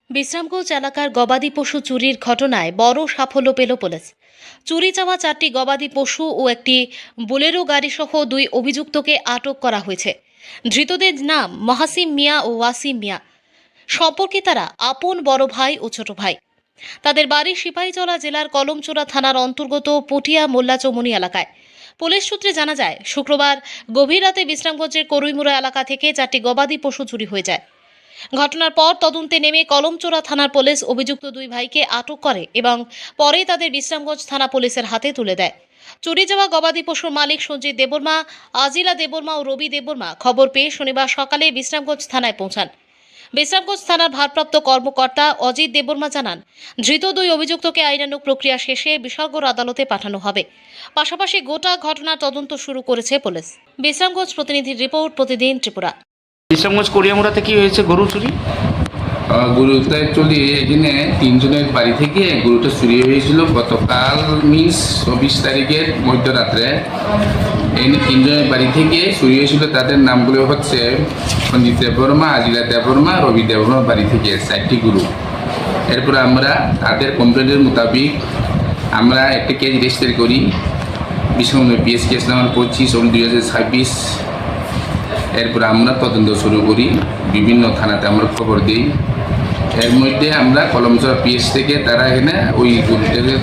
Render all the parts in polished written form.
বিশ্রামগঞ্জ এলাকার গবাদি পশু চুরির ঘটনায় বড় সাফল্য পেল পুলিশ। চুরি যাওয়া 4টি গবাদি পশু ও একটি বোলেরো গাড়ি সহ 2 অভিযুক্তকে আটক করা হয়েছে। ধৃতদের নাম মহাসিম মিয়া ও ওয়াসিম মিয়া। সম্পর্কে তারা আপন বড় ভাই ও ছোট ভাই। তাদের বাড়ি সিপাহীজলা জেলার কলমচোরা থানার অন্তর্গত পটিয়া মোল্লা চৌমুনি এলাকায়। পুলিশ সূত্রে জানা যায়, শুক্রবার গভীর রাতে বিশ্রামগঞ্জের করুইমুড়া এলাকা থেকে 4টি গবাদি পশু চুরি হয়ে যায়। ঘটনার পর তদন্তে নেমে কলমচোরা থানার পুলিশ অভিযুক্ত 2 ভাইকে আটক করে এবং পরে তাদের বিশ্রামগঞ্জ থানা পুলিশের হাতে তুলে দেয়। চুরি যাওয়া গবাদি পশুর মালিক সঞ্জিত দেববর্মা, আজিলা দেববর্মা ও রবি দেববর্মা খবর পেয়ে শনিবার সকালে বিশ্রামগঞ্জ থানায় পৌঁছান। বিশ্রামগঞ্জ থানার ভারপ্রাপ্ত কর্মকর্তা অজিত দেববর্মা জানান, ধৃত 2 অভিযুক্তকে আইনানুগ প্রক্রিয়া শেষে বিশালগড় আদালতে পাঠানো হবে। পাশাপাশি গোটা ঘটনার তদন্ত শুরু করেছে পুলিশ। বিশ্রামগঞ্জ প্রতিনিধির রিপোর্ট, প্রতিদিন ত্রিপুরা। বিশ্রামগঞ্জ করিয়ামুড়াতে কি হয়েছে গরু চুরি? গরুটা অ্যাকচুয়ালি এখানে 3 জনের বাড়ি থেকে গরুটা চুরি হয়েছিল গতকাল 24 তারিখের মধ্যরাত্রে। এখানে 3 জনের বাড়ি থেকে চুরি হয়েছিল। তাদের নামগুলো হচ্ছে সঞ্জিত দেববর্মা, আজিলা দেববর্মা, রবি দেববর্মা বাড়ি থেকে 4টি গরু। এরপর আমরা তাদের কমপ্লেনের মোতাবিক আমরা একটা কেস রেজিস্টার করি। Bishramganj PS case number 25/2026। এরপর আমরা তদন্ত শুরু করি, বিভিন্ন থানাতে আমরা খবর দিই। এর মধ্যে আমরা কলমচোরা পিএস থেকে তারা এখানে ওই গরুটাকে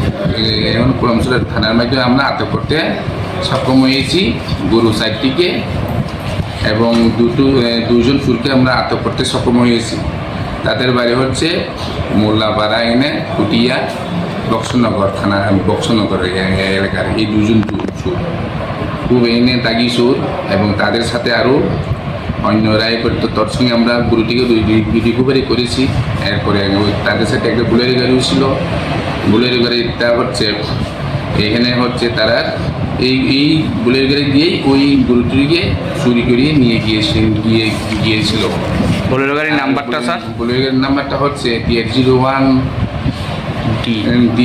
এখন কলমচোরা থানার মাধ্যমে আমরা আটক করতে সক্ষম হয়েছি গরু 4টিকে, এবং 2জন চুরকে আমরা আটক করতে সক্ষম হয়েছি। তাদের বাড়ি হচ্ছে মোল্লাপাড়া এনে কুটিয়া বক্সনগর থানা, বক্সনগর এলাকার এই 2জন চুর খুব এনে দাগি সুর, এবং তাদের সাথে আরও অন্য রায় করত। তোর সঙ্গে আমরা গরুটিকে রিকভারি করেছি। এরপরে তাদের সাথে একটা বুলেরো গাড়িও ছিল। বুলেরো গাড়িটা হচ্ছে এখানে হচ্ছে তারা এই বুলেরো গাড়ি দিয়েই ওই গরুটিকে চুরি করিয়ে নিয়ে গিয়েছিল। বোলেরো গাড়ির নাম্বারটা স্যার? বুলেরো গাড়ির নাম্বারটা হচ্ছে TR01D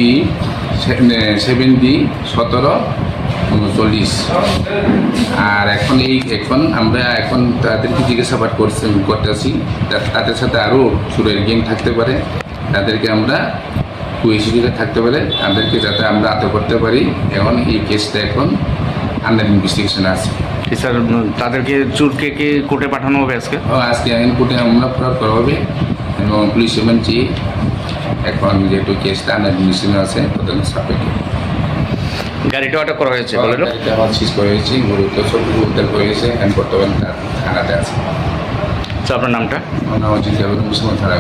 7D1739। আর এখন আমরা তাদেরকে জিজ্ঞাসাবাদ করতেছি। তাদের সাথে আরও চুরের গেম থাকতে পারে, তাদেরকে আমরা কুইসিডিতে থাকতে পারে, তাদেরকে যাতে আমরা আটক করতে পারি। এখন এই কেসটা এখন আন্ডার ইনভেস্টিগেশন আছে। স্যার, তাদেরকে চুরকে কোর্টে পাঠানো হবে আজকে? আজকে আইন কোর্টে আমরা ফেরত করা হবে, এবং পুলিশ এমনটি এখন যেহেতু কেসটা আন্ডার ইনভেস্টিগেশন আছে তদন্ত সাপেক্ষে গাড়িটা আটক করা হয়েছে। বোলেরো সিজ করা হয়েছে, গরু তো সব উদ্ধার হয়েছে, এখন বর্তমানে থানাতে আছে। তো আপনার নামটা? আমার নাম হচ্ছে মুসলমান থানা।